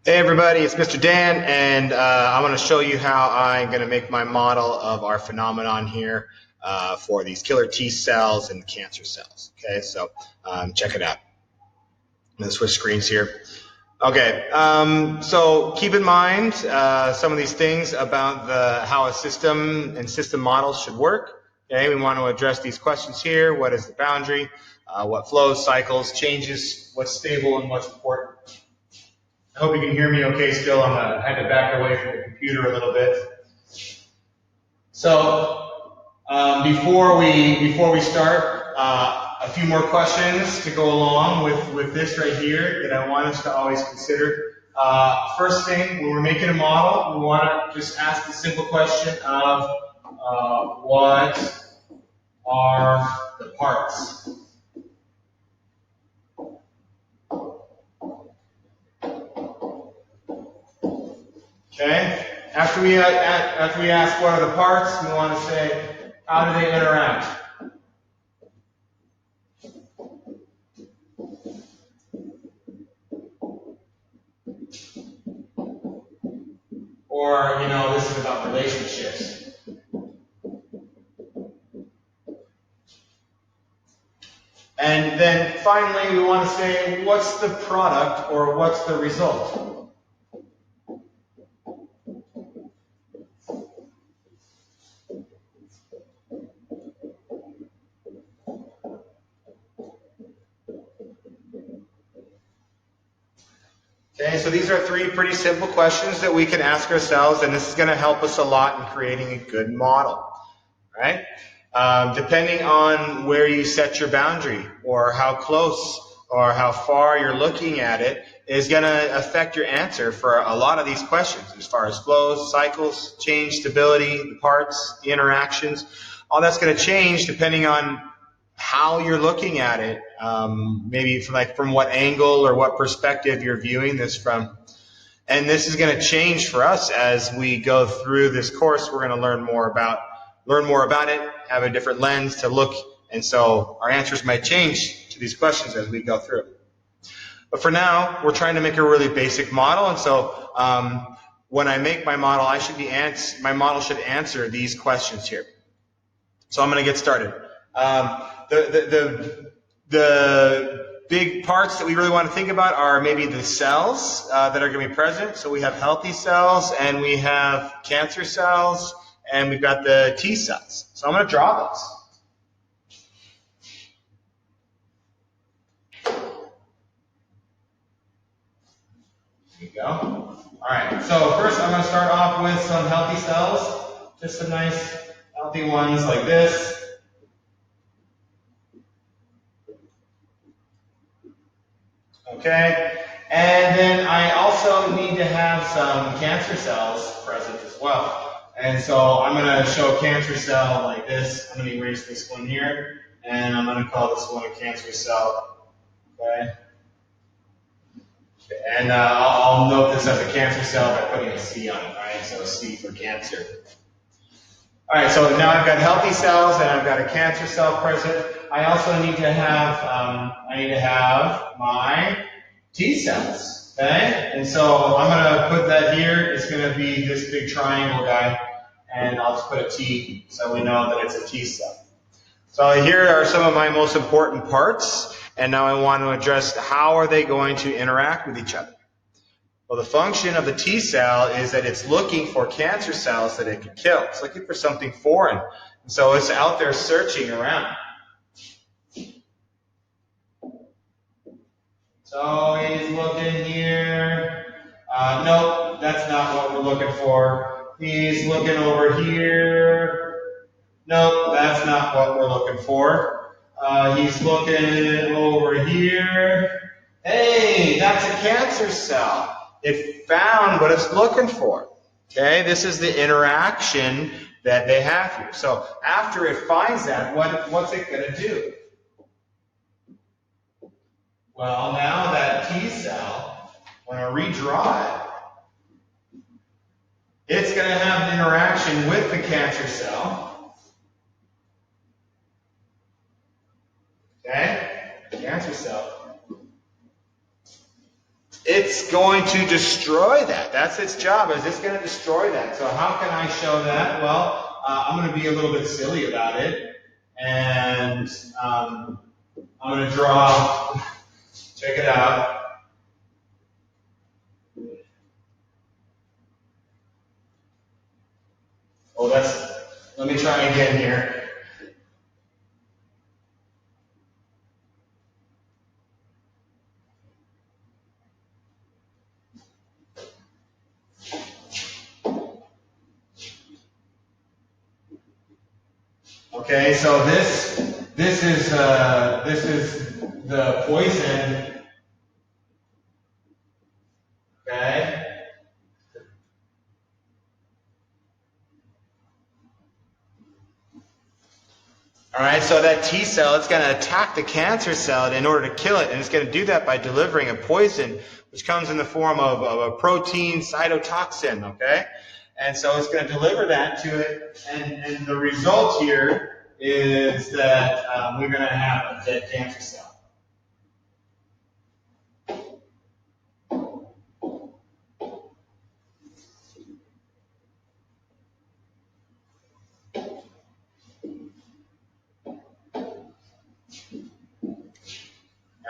Hey everybody, it's Mr. Dan, and I'm going to show you how I'm going to make my model of our phenomenon here for these killer T cells and cancer cells. Okay, so check it out. I'm going to switch screens here. Okay, so keep in mind some of these things about how a system and system models should work. Okay, we want to address these questions here. What is the boundary? What flows, cycles, changes, what's stable, and what's important? I hope you can hear me okay still. I had to back away from the computer a little bit. So before we start, a few more questions to go along with this right here that I want us to always consider. First thing, when we're making a model, we want to just ask the simple question of what are the parts? Okay. After we ask what are the parts, we want to say how do they interact? Or, this is about relationships. And then finally, we want to say, what's the product or what's the result? Okay, so these are three pretty simple questions that we can ask ourselves, and this is going to help us a lot in creating a good model. Right? Depending on where you set your boundary or how close or how far you're looking at it is going to affect your answer for a lot of these questions as far as flows, cycles, change, stability, the parts, the interactions. All that's going to change depending on how you're looking at it, maybe from what angle or what perspective you're viewing this from. And this is going to change for us as we go through this course. We're going to learn more about it, have a different lens to look, and so our answers might change to these questions as we go through. But for now, we're trying to make a really basic model, and so when I make my model, my model should answer these questions here. So I'm going to get started. The big parts that we really want to think about are maybe the cells that are going to be present. So we have healthy cells, and we have cancer cells, and we've got the T cells. So I'm going to draw those. There you go. All right, so first I'm going to start off with some healthy cells, just some nice healthy ones like this. Okay, and then I also need to have some cancer cells present as well. And so I'm going to show a cancer cell like this. I'm going to erase this one here, and I'm going to call this one a cancer cell. Okay, and I'll note this as a cancer cell by putting a C on it, right? So C for cancer. All right, so now I've got healthy cells and I've got a cancer cell present. I also need to have my T cells, okay? And so I'm going to put that here. It's going to be this big triangle guy, and I'll just put a T so we know that it's a T cell. So here are some of my most important parts, and now I want to address how are they going to interact with each other. Well, the function of the T cell is that it's looking for cancer cells that it can kill. It's looking for something foreign. And so it's out there searching around. So he's looking here. Nope, that's not what we're looking for. He's looking over here. Nope, that's not what we're looking for. He's looking over here. Hey, that's a cancer cell. It found what it's looking for. Okay, this is the interaction that they have here. So after it finds that, what's it going to do? Well, now that T cell, when I redraw it, it's going to have an interaction with the cancer cell. Okay, cancer cell. it's going to destroy that. That's its job, is it's going to destroy that. So how can I show that? Well, I'm going to be a little bit silly about it. And I'm going to draw, check it out. Oh, let me try again here. Okay, so this is the poison. Okay. All right, so that T cell, it's going to attack the cancer cell in order to kill it, and it's going to do that by delivering a poison, which comes in the form of a protein cytotoxin. Okay, and so it's going to deliver that to it, and the result here is that we're going to have a dead cancer cell.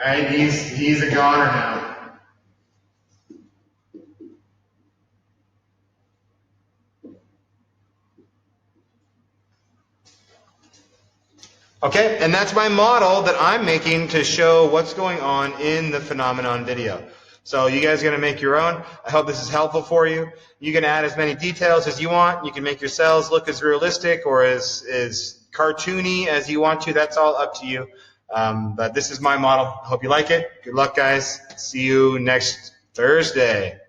All right, he's a goner now. Okay, and that's my model that I'm making to show what's going on in the phenomenon video. So you guys are going to make your own. I hope this is helpful for you. You can add as many details as you want. You can make your cells look as realistic or as cartoony as you want to. That's all up to you. But this is my model. Hope you like it. Good luck, guys. See you next Thursday.